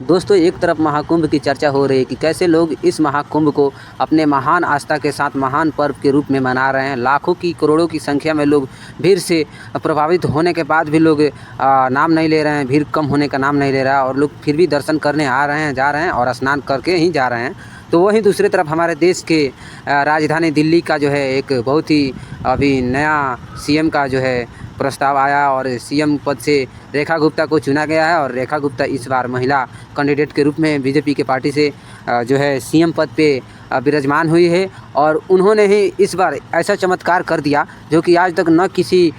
दोस्तों, एक तरफ महाकुंभ की चर्चा हो रही है कि कैसे लोग इस महाकुंभ को अपने महान आस्था के साथ महान पर्व के रूप में मना रहे हैं। लाखों की करोड़ों की संख्या में लोग भीड़ से प्रभावित होने के बाद भी लोग नाम नहीं ले रहे हैं, भीड़ कम होने का नाम नहीं ले रहा है और लोग फिर भी दर्शन करने आ रहे हैं, जा रहे हैं और स्नान करके ही जा रहे हैं। तो वहीं दूसरी तरफ हमारे देश के राजधानी दिल्ली का जो है एक बहुत ही अभी नया सीएम का जो है प्रस्ताव आया और सीएम पद से रेखा गुप्ता को चुना गया है और रेखा गुप्ता इस बार महिला कैंडिडेट के रूप में बीजेपी के पार्टी से जो है सीएम पद पे विराजमान हुई है। और उन्होंने ही इस बार ऐसा चमत्कार कर दिया जो कि आज तक न किसी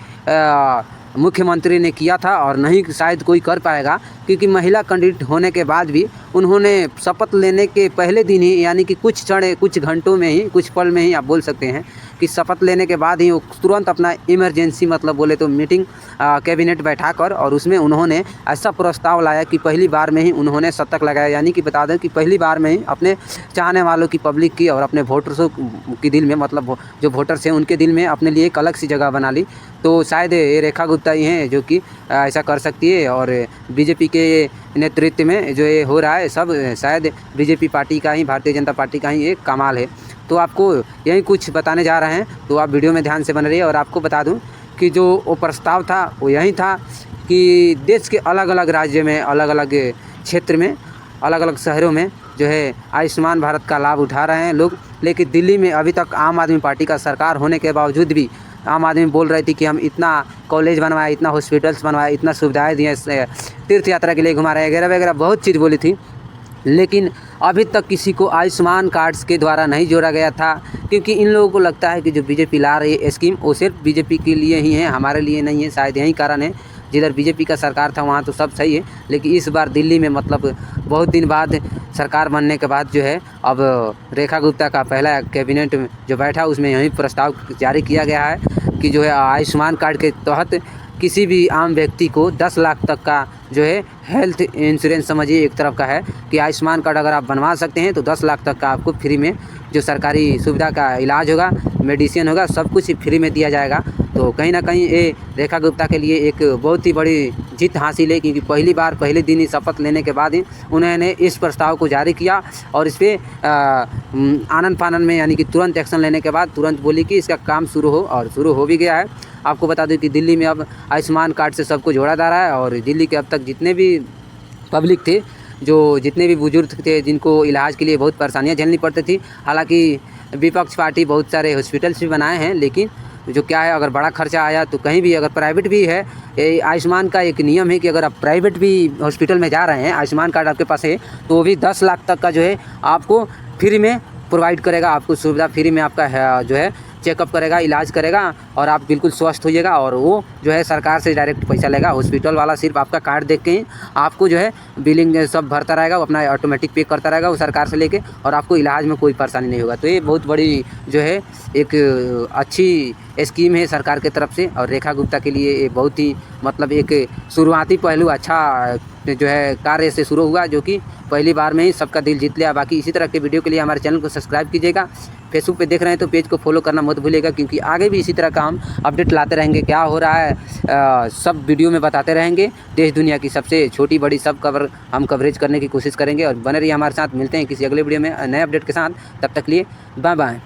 मुख्यमंत्री ने किया था और नहीं शायद कोई कर पाएगा, क्योंकि महिला कैंडिडेट होने के बाद भी उन्होंने शपथ लेने के पहले दिन ही, यानी कि कुछ घंटों में ही, कुछ पल में ही आप बोल सकते हैं कि शपथ लेने के बाद ही वो तुरंत अपना इमरजेंसी मतलब बोले तो मीटिंग कैबिनेट बैठाकर और उसमें उन्होंने ऐसा प्रस्ताव लाया कि पहली बार में ही उन्होंने शतक लगाया। यानी कि बता दें कि पहली बार में ही अपने चाहने वालों की, पब्लिक की और अपने वोटर्सों के दिल में, मतलब जो वोटर्स हैं उनके दिल में अपने लिए एक अलग सी जगह बना ली। तो शायद ये रेखा गुप्ता ही हैं जो कि ऐसा कर सकती है और बीजेपी के नेतृत्व में जो ये हो रहा है सब शायद बीजेपी पार्टी का ही, भारतीय जनता पार्टी का ही एक कमाल है। तो आपको यही कुछ बताने जा रहे हैं, तो आप वीडियो में ध्यान से बन रही है। और आपको बता दूं कि जो वो प्रस्ताव था वो यही था कि देश के अलग अलग राज्य में, अलग अलग क्षेत्र में, अलग अलग शहरों में जो है आयुष्मान भारत का लाभ उठा रहे हैं लोग। लेकिन दिल्ली में अभी तक आम आदमी पार्टी का सरकार होने के बावजूद भी आम आदमी बोल रही थी कि हम इतना कॉलेज बनवाए, इतना हॉस्पिटल्स बनवाए, इतना सुविधाएं दिए, तीर्थ यात्रा के लिए घुमा रहे वगैरह वगैरह बहुत चीज़ बोली थी। लेकिन अभी तक किसी को आयुष्मान कार्ड्स के द्वारा नहीं जोड़ा गया था, क्योंकि इन लोगों को लगता है कि जो बीजेपी ला रही है स्कीम वो सिर्फ बीजेपी के लिए ही है, हमारे लिए नहीं है। शायद यही कारण है, जिधर बीजेपी का सरकार था वहाँ तो सब सही है, लेकिन इस बार दिल्ली में मतलब बहुत दिन बाद सरकार बनने के बाद जो है अब रेखा गुप्ता का पहला कैबिनेट जो बैठा उसमें यही प्रस्ताव जारी किया गया है कि जो है आयुष्मान कार्ड के तहत किसी भी आम व्यक्ति को 10 लाख तक का जो है हेल्थ इंश्योरेंस समझिए एक तरफ का है कि आयुष्मान कार्ड अगर आप बनवा सकते हैं तो 10 लाख तक का आपको फ्री में जो सरकारी सुविधा का इलाज होगा, मेडिसिन होगा, सब कुछ फ्री में दिया जाएगा। तो कहीं ना कहीं ये रेखा गुप्ता के लिए एक बहुत ही बड़ी जीत हासिल है, क्योंकि पहली बार पहले दिन ही शपथ लेने के बाद ही उन्होंने इस प्रस्ताव को जारी किया और इस पर आनन फानन में, यानी कि तुरंत एक्शन लेने के बाद तुरंत बोली कि इसका काम शुरू हो, और शुरू हो भी गया है। आपको बता दूं कि दिल्ली में अब आयुष्मान कार्ड से सबको जोड़ा जा रहा है और दिल्ली के अब तक जितने भी पब्लिक थे, जो जितने भी बुजुर्ग थे जिनको इलाज के लिए बहुत परेशानियां झेलनी पड़ती थी, हालांकि विपक्ष पार्टी बहुत सारे हॉस्पिटल्स भी बनाए हैं, लेकिन जो क्या है अगर बड़ा खर्चा आया तो कहीं भी, अगर प्राइवेट भी है, आयुष्मान का एक नियम है कि अगर आप प्राइवेट भी हॉस्पिटल में जा रहे हैं, आयुष्मान कार्ड आपके पास है, तो वो भी 10 लाख तक का जो है आपको फ्री में प्रोवाइड करेगा, आपको सुविधा फ्री में आपका जो है चेकअप करेगा, इलाज करेगा और आप बिल्कुल स्वस्थ होइएगा। और वो जो है सरकार से डायरेक्ट पैसा लेगा, हॉस्पिटल वाला सिर्फ आपका कार्ड देख के ही आपको जो है बिलिंग सब भरता रहेगा, वो अपना ऑटोमेटिक पे करता रहेगा वो सरकार से लेके, और आपको इलाज में कोई परेशानी नहीं होगा। तो ये बहुत बड़ी जो है एक अच्छी स्कीम है सरकार की तरफ से और रेखा गुप्ता के लिए ये बहुत ही मतलब एक शुरुआती पहलू अच्छा जो है कार्य से शुरू हुआ, जो कि पहली बार में ही सबका दिल जीत लिया। बाकी इसी तरह के वीडियो के लिए हमारे चैनल को सब्सक्राइब कीजिएगा। फेसबुक पे देख रहे हैं तो पेज को फॉलो करना मत भूलिएगा, क्योंकि आगे भी इसी तरह का हम अपडेट लाते रहेंगे, क्या हो रहा है सब वीडियो में बताते रहेंगे। देश दुनिया की सबसे छोटी बड़ी सब खबर हम कवरेज करने की कोशिश करेंगे और बने रहिए हमारे साथ। मिलते हैं किसी अगले वीडियो में नए अपडेट के साथ, तब तक लिए बाय बाय।